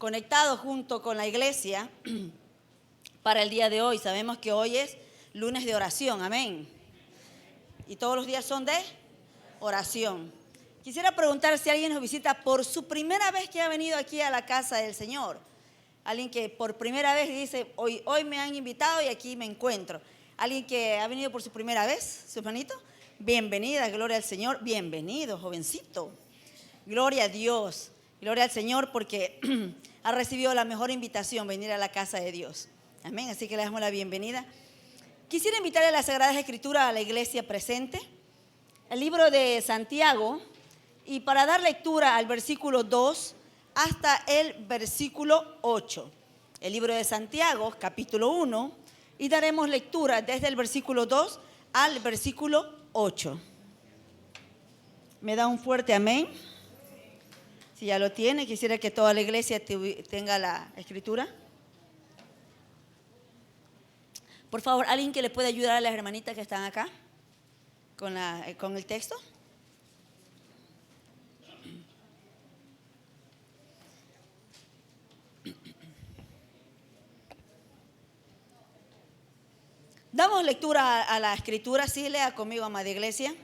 conectados junto con la iglesia para el día de hoy. Sabemos que hoy es lunes de oración, amén. Y todos los días son de oración. Quisiera preguntar si alguien nos visita por su primera vez que ha venido aquí a la casa del Señor. Alguien que por primera vez dice, hoy me han invitado y aquí me encuentro. Alguien que ha venido por su primera vez, su hermanito. Bienvenida, gloria al Señor. Bienvenido, jovencito. Gloria a Dios. Gloria al Señor porque ha recibido la mejor invitación, venir a la casa de Dios. Amén. Así que le damos la bienvenida. Quisiera invitarle a la Sagrada Escritura a la iglesia presente. El libro de Santiago. Y para dar lectura al versículo 2 hasta el versículo 8. El libro de Santiago, capítulo 1. Y daremos lectura desde el versículo 2 al versículo 8. ¿Me da un fuerte amén? Si ya lo tiene, quisiera que toda la iglesia tenga la escritura. Por favor, ¿alguien que le pueda ayudar a las hermanitas que están acá con el texto? Damos lectura a la escritura, sí, lea conmigo, amada iglesia.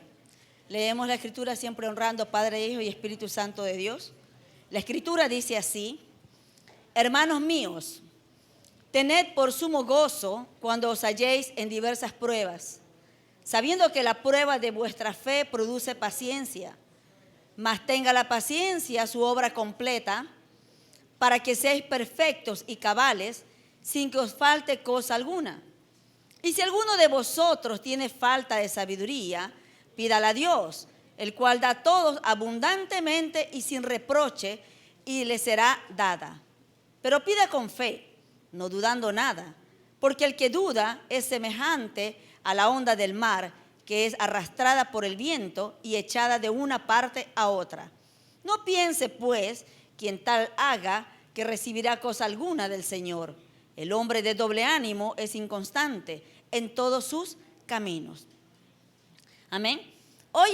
Leemos la escritura siempre honrando Padre, Hijo y Espíritu Santo de Dios. La escritura dice así: hermanos míos, tened por sumo gozo cuando os halléis en diversas pruebas, sabiendo que la prueba de vuestra fe produce paciencia. Mas tenga la paciencia su obra completa, para que seáis perfectos y cabales, sin que os falte cosa alguna. Y si alguno de vosotros tiene falta de sabiduría, pídala a Dios, el cual da a todos abundantemente y sin reproche, y le será dada. Pero pida con fe, no dudando nada, porque el que duda es semejante a la onda del mar, que es arrastrada por el viento y echada de una parte a otra. No piense, pues, quien tal haga, que recibirá cosa alguna del Señor. El hombre de doble ánimo es inconstante en todos sus caminos. Amén. Hoy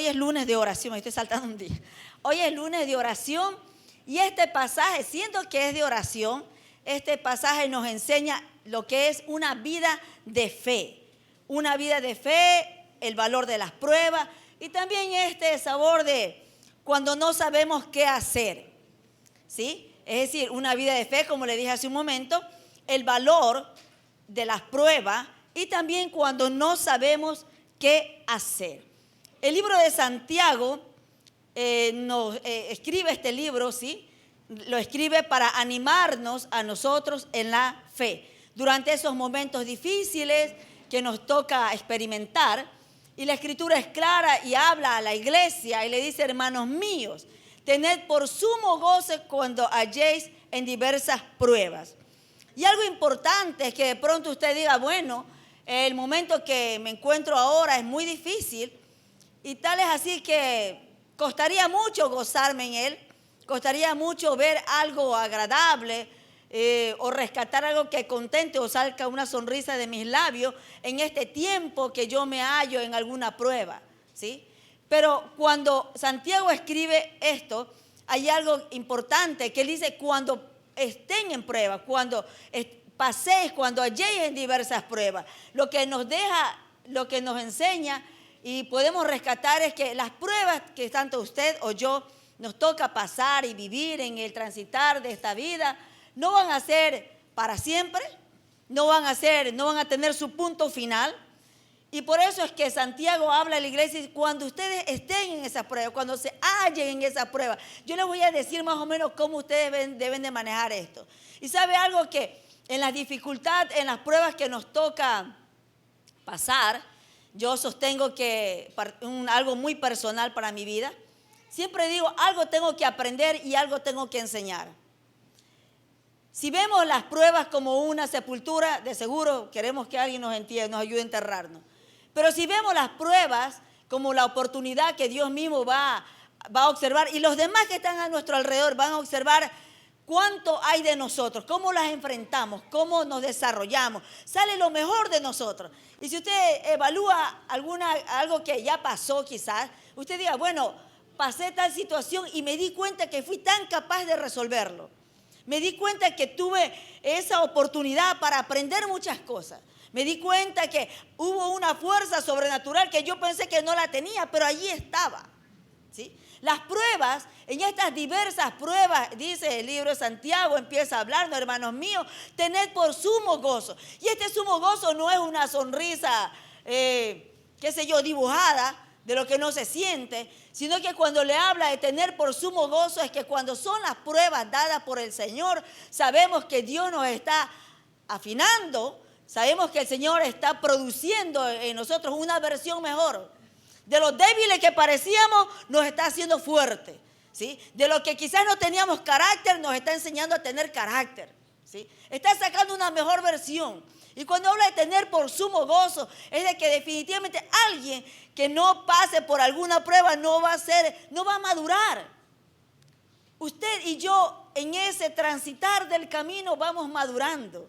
es lunes de oración, me estoy saltando un día. Hoy es lunes de oración y este pasaje, siendo que es de oración, este pasaje nos enseña lo que es una vida de fe. Una vida de fe, el valor de las pruebas y también este sabor de cuando no sabemos qué hacer. ¿Sí? Es decir, una vida de fe, como le dije hace un momento, el valor de las pruebas y también cuando no sabemos qué hacer. El libro de Santiago nos escribe este libro, ¿sí? Lo escribe para animarnos a nosotros en la fe. Durante esos momentos difíciles que nos toca experimentar, y la escritura es clara y habla a la iglesia y le dice: hermanos míos, tened por sumo gozo cuando halléis en diversas pruebas. Y algo importante es que de pronto usted diga, bueno, el momento que me encuentro ahora es muy difícil y tal es así que costaría mucho gozarme en él, costaría mucho ver algo agradable o rescatar algo que contente o salga una sonrisa de mis labios en este tiempo que yo me hallo en alguna prueba, ¿sí? Pero cuando Santiago escribe esto, hay algo importante que él dice: cuando estén en prueba, cuando paséis, cuando halléis en diversas pruebas. Lo que nos deja, lo que nos enseña y podemos rescatar es que las pruebas que tanto usted o yo nos toca pasar y vivir en el transitar de esta vida, no van a ser para siempre, no van a tener su punto final. Y por eso es que Santiago habla a la iglesia y cuando ustedes estén en esa prueba, cuando se hallen en esa prueba, yo les voy a decir más o menos cómo ustedes deben de manejar esto. Y sabe algo, que en las dificultades, en las pruebas que nos toca pasar, yo sostengo que algo muy personal para mi vida, siempre digo, algo tengo que aprender y algo tengo que enseñar. Si vemos las pruebas como una sepultura, de seguro queremos que alguien nos entierre, nos ayude a enterrarnos. Pero si vemos las pruebas como la oportunidad que Dios mismo va a observar y los demás que están a nuestro alrededor van a observar cuánto hay de nosotros, cómo las enfrentamos, cómo nos desarrollamos, sale lo mejor de nosotros. Y si usted evalúa algo que ya pasó quizás, usted diga, bueno, pasé tal situación y me di cuenta que fui tan capaz de resolverlo. Me di cuenta que tuve esa oportunidad para aprender muchas cosas. Me di cuenta que hubo una fuerza sobrenatural que yo pensé que no la tenía, pero allí estaba, ¿sí? Las pruebas, en estas diversas pruebas, dice el libro de Santiago, empieza a hablarnos, hermanos míos, tened por sumo gozo. Y este sumo gozo no es una sonrisa, qué sé yo, dibujada de lo que no se siente, sino que cuando le habla de tener por sumo gozo es que cuando son las pruebas dadas por el Señor, sabemos que Dios nos está afinando, sabemos que el Señor está produciendo en nosotros una versión mejor. De los débiles que parecíamos, nos está haciendo fuertes, ¿sí? De lo que quizás no teníamos carácter, nos está enseñando a tener carácter, ¿sí? Está sacando una mejor versión. Y cuando habla de tener por sumo gozo, es de que definitivamente alguien que no pase por alguna prueba no va a madurar. Usted y yo en ese transitar del camino vamos madurando.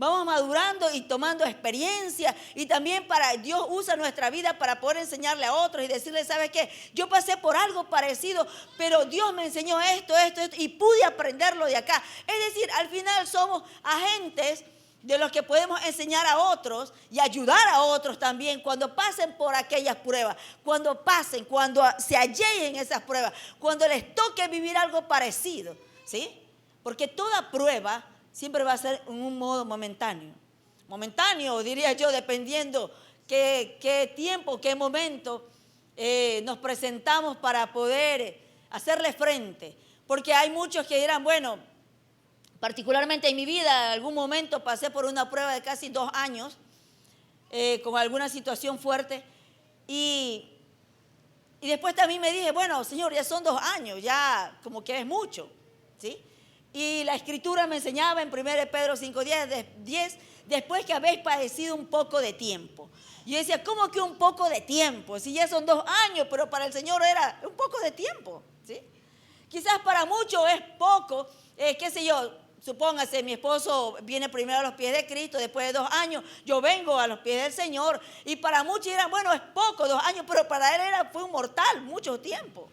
Vamos madurando y tomando experiencia, y también Dios usa nuestra vida para poder enseñarle a otros y decirle, ¿sabes qué? Yo pasé por algo parecido, pero Dios me enseñó esto, y pude aprenderlo de acá. Es decir, al final somos agentes de los que podemos enseñar a otros y ayudar a otros también cuando pasen por aquellas pruebas, cuando se alleguen esas pruebas, cuando les toque vivir algo parecido, ¿sí? Porque toda prueba siempre va a ser en un modo momentáneo. Momentáneo, diría yo, dependiendo qué tiempo, qué momento nos presentamos para poder hacerle frente. Porque hay muchos que dirán, bueno, particularmente en mi vida, en algún momento pasé por una prueba de casi 2 años, con alguna situación fuerte, y después también me dije, bueno, Señor, ya son 2 años, ya como que es mucho, ¿sí? Y la Escritura me enseñaba en 1 Pedro 5:10, después que habéis padecido un poco de tiempo. Yo decía, ¿cómo que un poco de tiempo? Si ya son 2 años, pero para el Señor era un poco de tiempo, ¿sí? Quizás para muchos es poco, qué sé yo, supóngase, mi esposo viene primero a los pies de Cristo, después de 2 años, yo vengo a los pies del Señor, y para muchos dirán, bueno, es poco, 2 años, pero para él fue un mortal, mucho tiempo.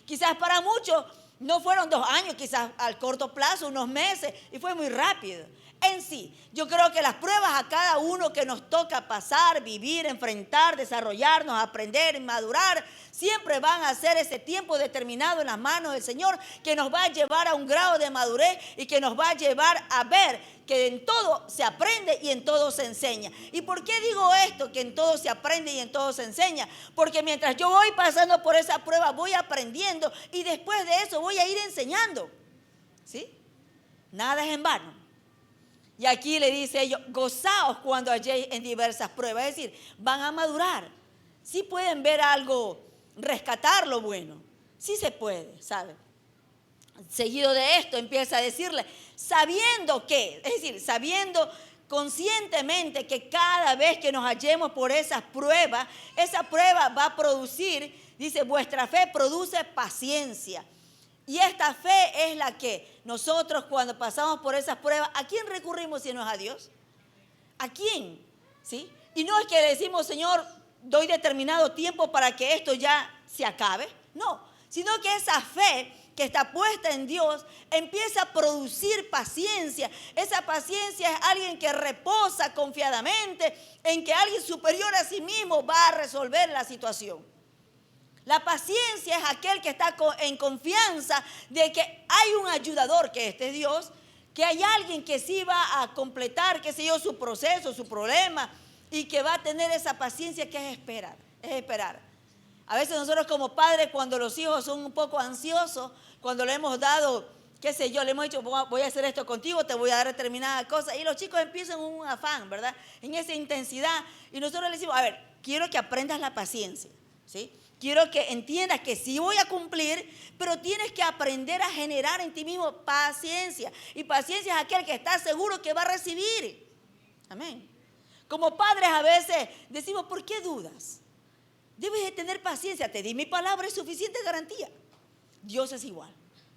Quizás para muchos no fueron 2 años, quizás al corto plazo, unos meses, y fue muy rápido. En sí, yo creo que las pruebas a cada uno que nos toca pasar, vivir, enfrentar, desarrollarnos, aprender, madurar, siempre van a ser ese tiempo determinado en las manos del Señor, que nos va a llevar a un grado de madurez y que nos va a llevar a ver que en todo se aprende y en todo se enseña. ¿Y por qué digo esto? Que en todo se aprende y en todo se enseña. Porque mientras yo voy pasando por esa prueba, voy aprendiendo, y después de eso voy a ir enseñando, ¿sí? Nada es en vano. Y aquí le dice ellos, gozaos cuando halléis en diversas pruebas. Es decir, van a madurar. Sí pueden ver algo, rescatar lo bueno. Sí se puede, ¿sabe? Seguido de esto empieza a decirle, sabiendo conscientemente que cada vez que nos hallemos por esa prueba va a producir, dice, vuestra fe produce paciencia. Y esta fe es la que nosotros cuando pasamos por esas pruebas, ¿a quién recurrimos si no es a Dios? ¿A quién? ¿Sí? Y no es que le decimos, Señor, doy determinado tiempo para que esto ya se acabe. No, sino que esa fe que está puesta en Dios empieza a producir paciencia. Esa paciencia es alguien que reposa confiadamente en que alguien superior a sí mismo va a resolver la situación. La paciencia es aquel que está en confianza de que hay un ayudador, que este es Dios, que hay alguien que sí va a completar, qué sé yo, su proceso, su problema, y que va a tener esa paciencia que es esperar. A veces nosotros como padres, cuando los hijos son un poco ansiosos, cuando le hemos dado, qué sé yo, le hemos dicho, voy a hacer esto contigo, te voy a dar determinada cosa, y los chicos empiezan en un afán, ¿verdad? En esa intensidad, y nosotros le decimos, a ver, quiero que aprendas la paciencia, ¿sí? Quiero que entiendas que sí voy a cumplir, pero tienes que aprender a generar en ti mismo paciencia. Y paciencia es aquel que está seguro que va a recibir. Amén. Como padres a veces decimos, ¿por qué dudas? Debes de tener paciencia. Te di mi palabra, es suficiente garantía. Dios es igual,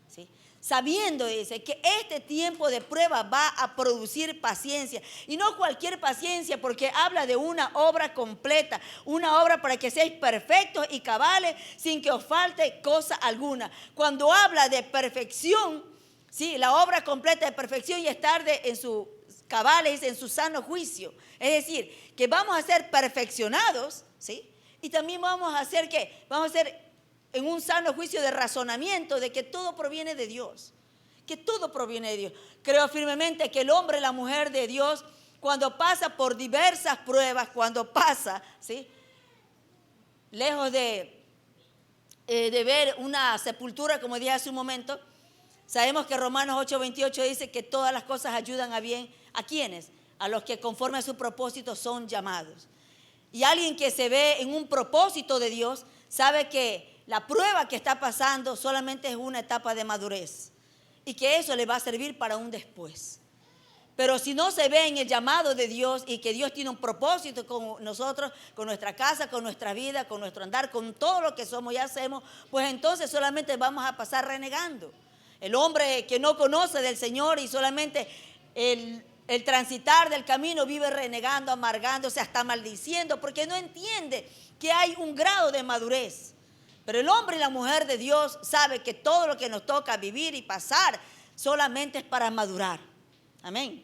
¿sí? Sabiendo, dice, que este tiempo de prueba va a producir paciencia. Y no cualquier paciencia, porque habla de una obra completa. Una obra para que seáis perfectos y cabales sin que os falte cosa alguna. Cuando habla de perfección, Sí, la obra completa de perfección y estar en su cabales, en su sano juicio. Es decir, que vamos a ser perfeccionados, ¿sí? Y también vamos a hacer en un sano juicio de razonamiento de que todo proviene de Dios. Que todo proviene de Dios. Creo firmemente que el hombre y la mujer de Dios, cuando pasa por diversas pruebas, cuando pasa, ¿sí? Lejos de ver una sepultura, como dije hace un momento, sabemos que Romanos 8:28 dice que todas las cosas ayudan a bien. ¿A quiénes? A los que conforme a su propósito son llamados. Y alguien que se ve en un propósito de Dios sabe que la prueba que está pasando solamente es una etapa de madurez y que eso le va a servir para un después. Pero si no se ve en el llamado de Dios y que Dios tiene un propósito con nosotros, con nuestra casa, con nuestra vida, con nuestro andar, con todo lo que somos y hacemos, pues entonces solamente vamos a pasar renegando. El hombre que no conoce del Señor y solamente el transitar del camino vive renegando, amargándose, hasta maldiciendo, porque no entiende que hay un grado de madurez. Pero el hombre y la mujer de Dios sabe que todo lo que nos toca vivir y pasar solamente es para madurar. Amén.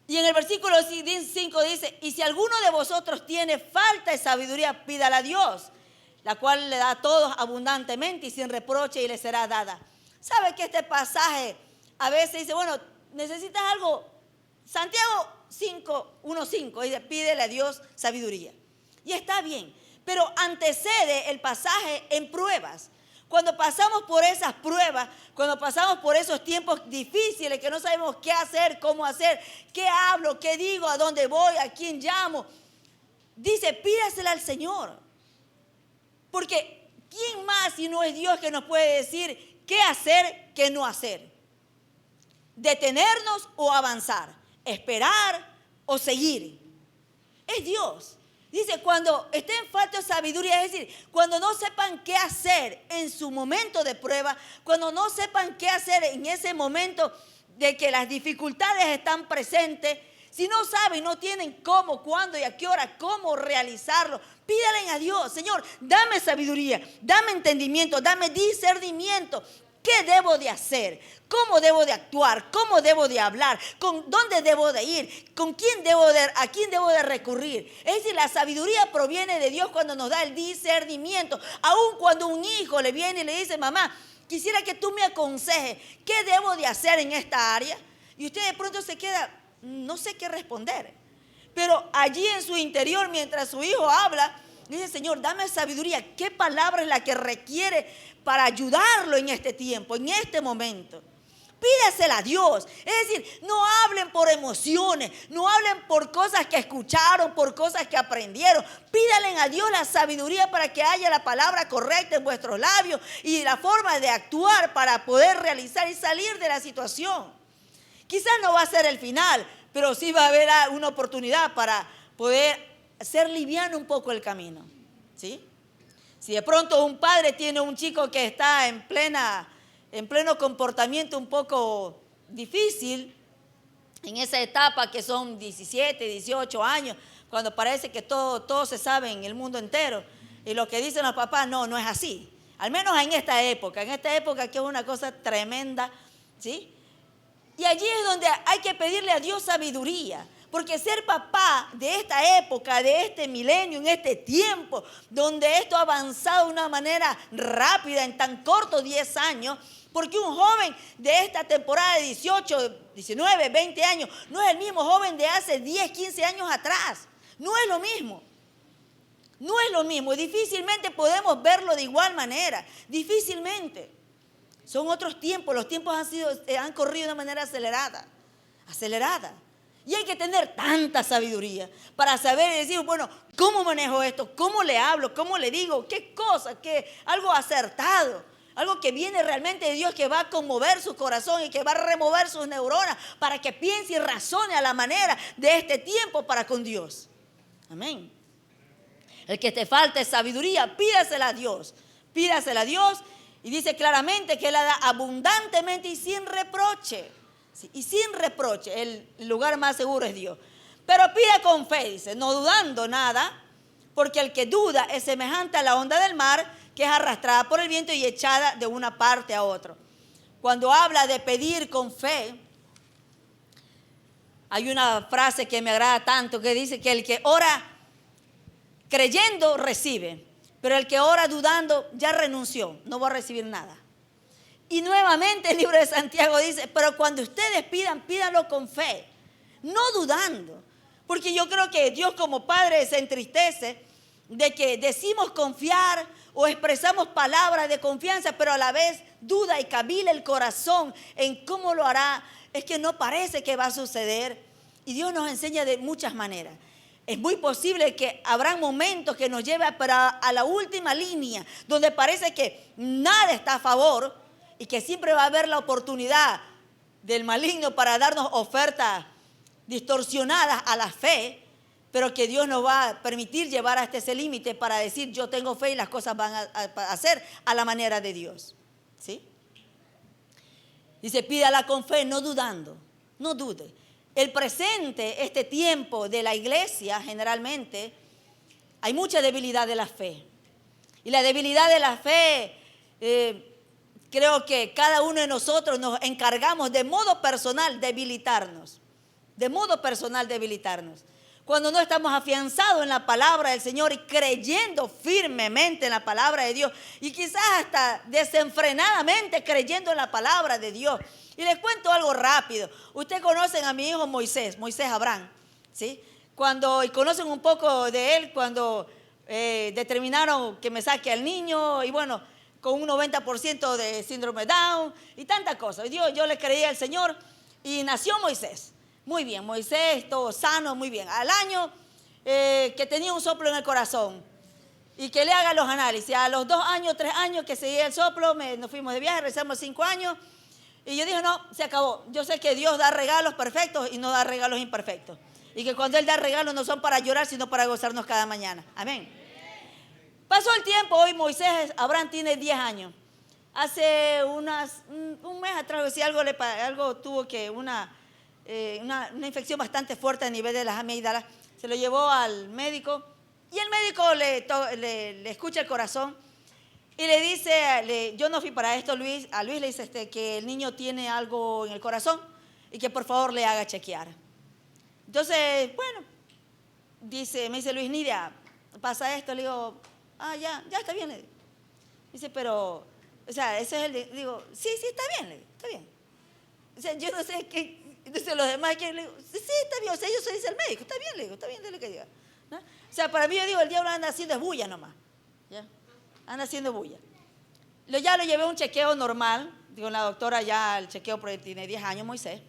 Y en el versículo 5 dice, y si alguno de vosotros tiene falta de sabiduría, pídala a Dios, la cual le da a todos abundantemente y sin reproche y le será dada. ¿Sabe que este pasaje a veces dice, bueno, necesitas algo? Santiago 1:5 dice, pídele a Dios sabiduría. Y está bien, pero antecede el pasaje en pruebas. Cuando pasamos por esas pruebas, cuando pasamos por esos tiempos difíciles que no sabemos qué hacer, cómo hacer, qué hablo, qué digo, a dónde voy, a quién llamo, dice, pídasela al Señor. Porque ¿quién más si no es Dios que nos puede decir qué hacer, qué no hacer? Detenernos o avanzar, esperar o seguir. Es Dios. Dice, cuando estén en falta de sabiduría, es decir, cuando no sepan qué hacer en su momento de prueba, cuando no sepan qué hacer en ese momento de que las dificultades están presentes, si no saben, no tienen cómo, cuándo y a qué hora, cómo realizarlo, pídale a Dios, Señor, dame sabiduría, dame entendimiento, dame discernimiento. ¿Qué debo de hacer? ¿Cómo debo de actuar? ¿Cómo debo de hablar? ¿Con dónde debo de ir? ¿Con quién a quién debo de recurrir? Es decir, la sabiduría proviene de Dios cuando nos da el discernimiento. Aun cuando un hijo le viene y le dice, mamá, quisiera que tú me aconsejes, ¿qué debo de hacer en esta área? Y usted de pronto se queda, no sé qué responder. Pero allí en su interior, mientras su hijo habla, dice, Señor, dame sabiduría. ¿Qué palabra es la que requiere para ayudarlo en este tiempo, en este momento? Pídasela a Dios. Es decir, no hablen por emociones, no hablen por cosas que escucharon, por cosas que aprendieron. Pídale a Dios la sabiduría para que haya la palabra correcta en vuestros labios y la forma de actuar para poder realizar y salir de la situación. Quizás no va a ser el final, pero sí va a haber una oportunidad para poder ser liviano un poco el camino, ¿sí? Si de pronto un padre tiene un chico que está en pleno comportamiento un poco difícil, en esa etapa que son 17, 18 años, cuando parece que todo se sabe en el mundo entero, y lo que dicen los papás, no es así. Al menos en esta época que es una cosa tremenda, ¿sí? Y allí es donde hay que pedirle a Dios sabiduría. Porque ser papá de esta época, de este milenio, en este tiempo, donde esto ha avanzado de una manera rápida, en tan corto 10 años, porque un joven de esta temporada de 18, 19, 20 años, no es el mismo joven de hace 10, 15 años atrás. No es lo mismo. No es lo mismo. Y difícilmente podemos verlo de igual manera. Difícilmente. Son otros tiempos. Los tiempos han corrido de una manera acelerada. Y hay que tener tanta sabiduría para saber y decir, bueno, ¿cómo manejo esto? ¿Cómo le hablo? ¿Cómo le digo? ¿Qué cosa? Algo acertado. Algo que viene realmente de Dios, que va a conmover su corazón y que va a remover sus neuronas para que piense y razone a la manera de este tiempo para con Dios. Amén. El que te falte sabiduría, pídasela a Dios. Pídasela a Dios y dice claramente que Él la da abundantemente y sin reproche. Y sin reproche, el lugar más seguro es Dios. Pero pide con fe, dice, no dudando nada, porque el que duda es semejante a la onda del mar, que es arrastrada por el viento y echada de una parte a otra. cuando habla de pedir con fe, hay una frase que me agrada tanto que dice que el que ora creyendo recibe, pero el que ora dudando ya renunció, no va a recibir nada. Y nuevamente el libro de Santiago dice, pero cuando ustedes pidan, pídanlo con fe, no dudando. Porque yo creo que Dios como Padre se entristece de que decimos confiar o expresamos palabras de confianza, pero a la vez duda y cavila el corazón en cómo lo hará. Es que no parece que va a suceder. Y Dios nos enseña de muchas maneras. Es muy posible que habrá momentos que nos lleve a la última línea, donde parece que nada está a favor y que siempre va a haber la oportunidad del maligno para darnos ofertas distorsionadas a la fe, pero que Dios nos va a permitir llevar hasta ese límite para decir yo tengo fe y las cosas van a hacer a la manera de Dios. ¿Sí? Dice, pídala con fe, no dudando, no dude. El presente, este tiempo de la iglesia, generalmente, hay mucha debilidad de la fe. Y la debilidad de la fe, creo que cada uno de nosotros nos encargamos de modo personal debilitarnos. De modo personal debilitarnos. Cuando no estamos afianzados en la palabra del Señor y creyendo firmemente en la palabra de Dios. Y quizás hasta desenfrenadamente creyendo en la palabra de Dios. Y les cuento algo rápido. Ustedes conocen a mi hijo Moisés Abraham, ¿sí? Y conocen un poco de él cuando determinaron que me saque al niño y bueno, con un 90% de síndrome de Down y tantas cosas. Yo le creí al Señor y nació Moisés. Muy bien, Moisés, todo sano, muy bien. Al año que tenía un soplo en el corazón y que le haga los análisis. A los 2 años, 3 años que seguía el soplo, nos fuimos de viaje, regresamos 5 años. Y yo dije, no, se acabó. Yo sé que Dios da regalos perfectos y no da regalos imperfectos. Y que cuando Él da regalos no son para llorar, sino para gozarnos cada mañana. Amén. Pasó el tiempo, hoy Moisés Abraham tiene 10 años. Hace un mes atrás, si algo tuvo que una infección bastante fuerte a nivel de las amígdalas. Se lo llevó al médico y el médico le escucha el corazón. Y le dice, yo no fui para esto, a Luis le dice que el niño tiene algo en el corazón y que por favor le haga chequear. Entonces, bueno, me dice Luis, Nidia, pasa esto. Le digo, ya está bien. Le digo. Dice, pero, o sea, ese es digo, sí, está bien, le digo, está bien. O sea, yo no sé qué, dice los demás, que le digo, sí, está bien, o sea, eso dice el médico, está bien, le digo, está bien de lo que diga. ¿No? O sea, para mí yo digo, el diablo anda haciendo es bulla nomás, ¿ya? Anda haciendo bulla. Ya lo llevé a un chequeo normal, digo, la doctora ya el chequeo porque tiene 10 años, Moisés.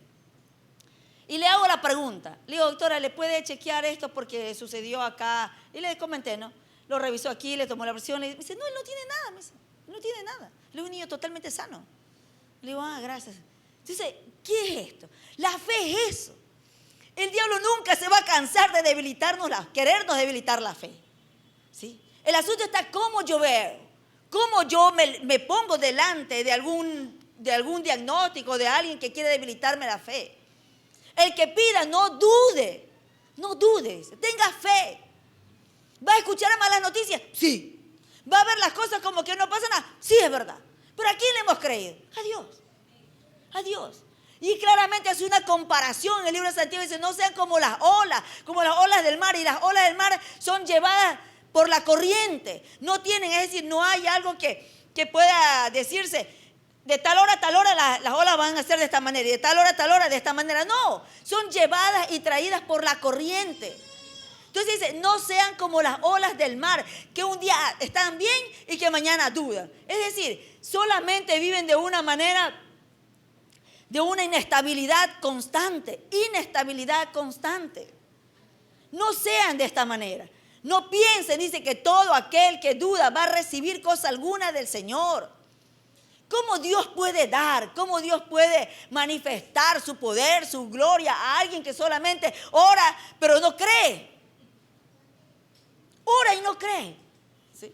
Y le hago la pregunta, le digo, doctora, ¿le puede chequear esto porque sucedió acá? Y le comenté, ¿no? Lo revisó aquí, le tomó la presión, le dice, no, él no tiene nada, me dice, no tiene nada. Le digo, un niño totalmente sano. Le digo, gracias. Entonces, ¿qué es esto? La fe es eso. El diablo nunca se va a cansar de querernos debilitar la fe. ¿Sí? El asunto está cómo yo veo, cómo yo me pongo delante de algún diagnóstico, de alguien que quiere debilitarme la fe. El que pida, no dudes, tenga fe. ¿Va a escuchar malas noticias? Sí. ¿Va a ver las cosas como que no pasa nada? Sí, es verdad. ¿Pero a quién le hemos creído? A Dios. Y claramente hace una comparación en el libro de Santiago. Dice, no sean como las olas del mar. Y las olas del mar son llevadas por la corriente. No tienen, es decir, no hay algo que pueda decirse, de tal hora a tal hora las olas van a ser de esta manera. Y de tal hora de esta manera. No, son llevadas y traídas por la corriente. Entonces dice, no sean como las olas del mar, que un día están bien y que mañana dudan. Es decir, solamente viven de una manera, de una inestabilidad constante. No sean de esta manera. No piensen, dice, que todo aquel que duda va a recibir cosa alguna del Señor. ¿Cómo Dios puede dar? ¿Cómo Dios puede manifestar su poder, su gloria a alguien que solamente ora, pero no cree? Ora y no cree. ¿Sí?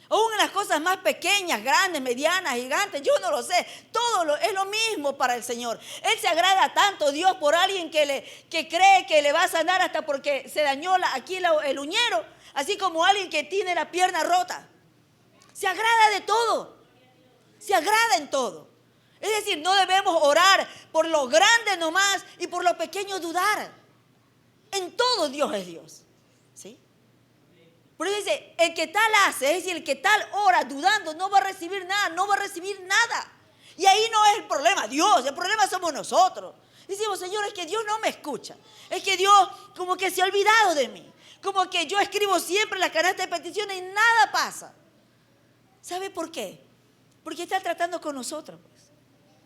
Aún en las cosas más pequeñas, grandes, medianas, gigantes, yo no lo sé. Todo es lo mismo para el Señor. Él se agrada tanto, Dios, por alguien que cree que le va a sanar hasta porque se dañó aquí el uñero, así como alguien que tiene la pierna rota. Se agrada de todo. Se agrada en todo. Es decir, no debemos orar por lo grande nomás y por lo pequeño dudar. En todo Dios es Dios. ¿Sí? Pero dice, el que tal hace, es decir, el que tal ora dudando, no va a recibir nada, no va a recibir nada. Y ahí no es el problema Dios, el problema somos nosotros. Decimos, Señor, es que Dios no me escucha. Es que Dios como que se ha olvidado de mí. Como que yo escribo siempre la canasta de peticiones y nada pasa. ¿Sabe por qué? Porque está tratando con nosotros. Pues.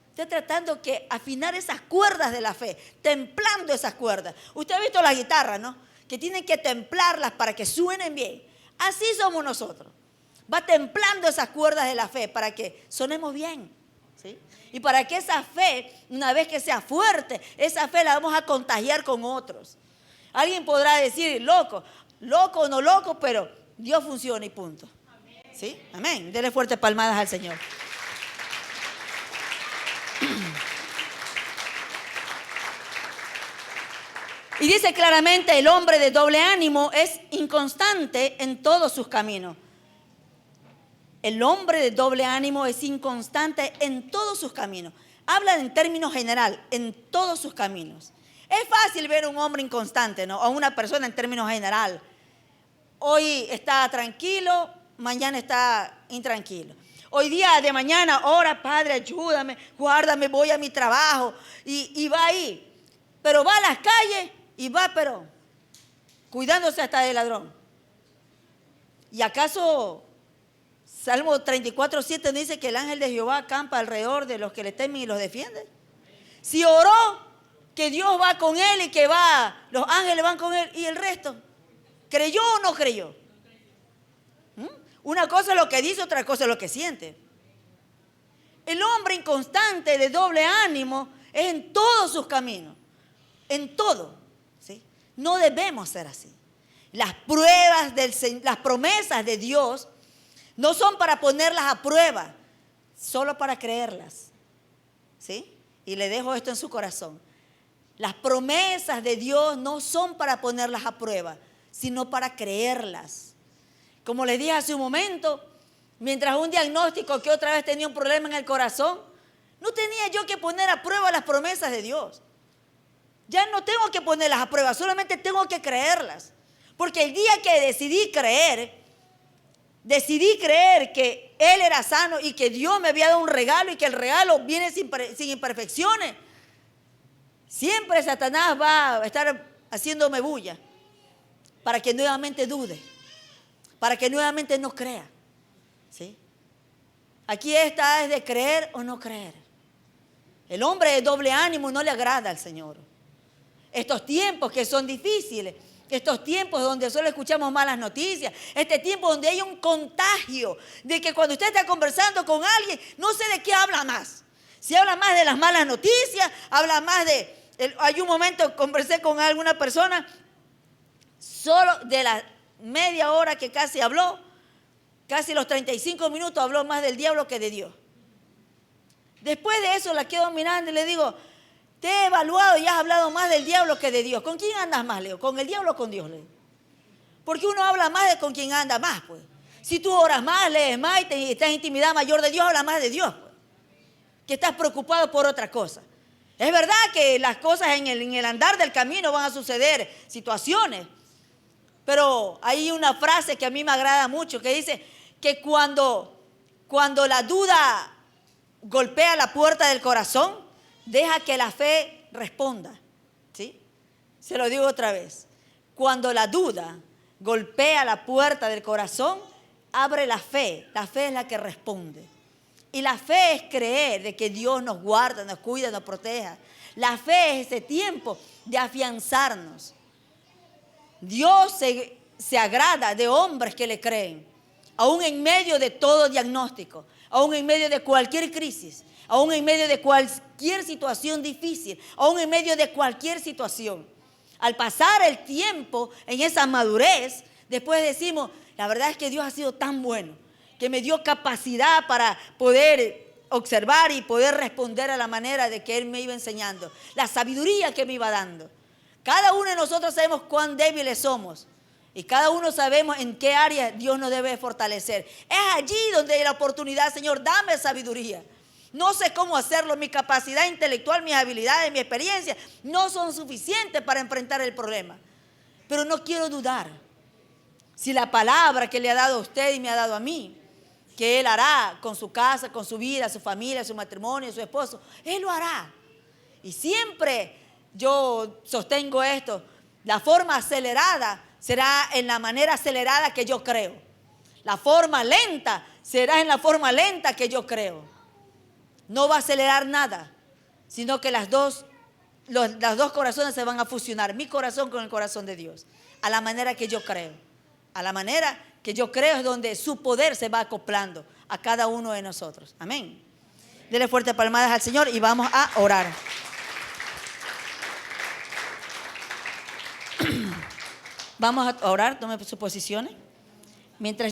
Está tratando que afinar esas cuerdas de la fe, templando esas cuerdas. Usted ha visto las guitarras, ¿no? Que tienen que templarlas para que suenen bien. Así somos nosotros. Va templando esas cuerdas de la fe para que sonemos bien. ¿Sí? Y para que esa fe, una vez que sea fuerte, esa fe la vamos a contagiar con otros. Alguien podrá decir, loco o no loco, pero Dios funciona y punto. ¿Sí? Amén. Dele fuertes palmadas al Señor. Y dice claramente, el hombre de doble ánimo es inconstante en todos sus caminos. El hombre de doble ánimo es inconstante en todos sus caminos. Habla en términos general, en todos sus caminos. Es fácil ver a un hombre inconstante, ¿no? O una persona en términos general. Hoy está tranquilo, mañana está intranquilo. Hoy día de mañana, ora, Padre, ayúdame, guárdame, voy a mi trabajo. Y va ahí. Pero va a las calles y va, pero cuidándose hasta del ladrón. ¿Y acaso Salmo 34:7 dice que el ángel de Jehová acampa alrededor de los que le temen y los defiende? Si oró que Dios va con él y que los ángeles van con él, ¿y el resto? ¿Creyó o no creyó? Una cosa es lo que dice, otra cosa es lo que siente. El hombre inconstante de doble ánimo es en todos sus caminos, en todo, ¿sí? No debemos ser así. Las promesas de Dios no son para ponerlas a prueba, solo para creerlas, ¿sí? Y le dejo esto en su corazón. Las promesas de Dios no son para ponerlas a prueba, sino para creerlas. Como les dije hace un momento, mientras un diagnóstico que otra vez tenía un problema en el corazón, no tenía yo que poner a prueba las promesas de Dios. Ya no tengo que ponerlas a prueba, solamente tengo que creerlas. Porque el día que decidí creer que Él era sano y que Dios me había dado un regalo y que el regalo viene sin imperfecciones, siempre Satanás va a estar haciéndome bulla para que nuevamente dude, para que nuevamente no crea. ¿Sí? Aquí está es de creer o no creer. El hombre de doble ánimo no le agrada al Señor. Estos tiempos que son difíciles, estos tiempos donde solo escuchamos malas noticias, este tiempo donde hay un contagio de que cuando usted está conversando con alguien, no sé de qué habla más. Si habla más de las malas noticias, habla más hay un momento conversé con alguna persona, solo de la media hora que casi habló, casi los 35 minutos habló más del diablo que de Dios. Después de eso la quedo mirando y le digo, te he evaluado y has hablado más del diablo que de Dios. ¿Con quién andas más, Leo? ¿Con el diablo o con Dios, Leo? Porque uno habla más de con quien anda más, pues. Si tú oras más, lees más y estás en intimidad mayor de Dios, habla más de Dios, pues. Que estás preocupado por otra cosa. Es verdad que las cosas en el andar del camino van a suceder situaciones. Pero hay una frase que a mí me agrada mucho que dice que cuando la duda golpea la puerta del corazón, deja que la fe responda. ¿Sí? Se lo digo otra vez. Cuando la duda golpea la puerta del corazón, abre la fe. La fe es la que responde. Y la fe es creer de que Dios nos guarda, nos cuida, nos proteja. La fe es ese tiempo de afianzarnos. Dios se agrada de hombres que le creen, aún en medio de todo diagnóstico, aún en medio de cualquier crisis, aún en medio de cualquier situación difícil, aún en medio de cualquier situación. Al pasar el tiempo en esa madurez, después decimos, la verdad es que Dios ha sido tan bueno, que me dio capacidad para poder observar y poder responder a la manera de que Él me iba enseñando, la sabiduría que me iba dando. Cada uno de nosotros sabemos cuán débiles somos y cada uno sabemos en qué área Dios nos debe fortalecer. Es allí donde hay la oportunidad, Señor, dame sabiduría. no sé cómo hacerlo, mi capacidad intelectual, mis habilidades, mi experiencia no son suficientes para enfrentar el problema. Pero no quiero dudar. Si la palabra que le ha dado a usted y me ha dado a mí, que Él hará con su casa, con su vida, su familia, su matrimonio, su esposo, Él lo hará. Y siempre yo sostengo esto, la forma acelerada será en la manera acelerada que yo creo. La forma lenta será en la forma lenta que yo creo. No va a acelerar nada, sino que las dos corazones se van a fusionar, mi corazón con el corazón de Dios, a la manera que yo creo. A la manera que yo creo es donde su poder se va acoplando a cada uno de nosotros. Amén. Dele fuerte palmadas al Señor y vamos a orar. Vamos a orar, tome sus posiciones. Mientras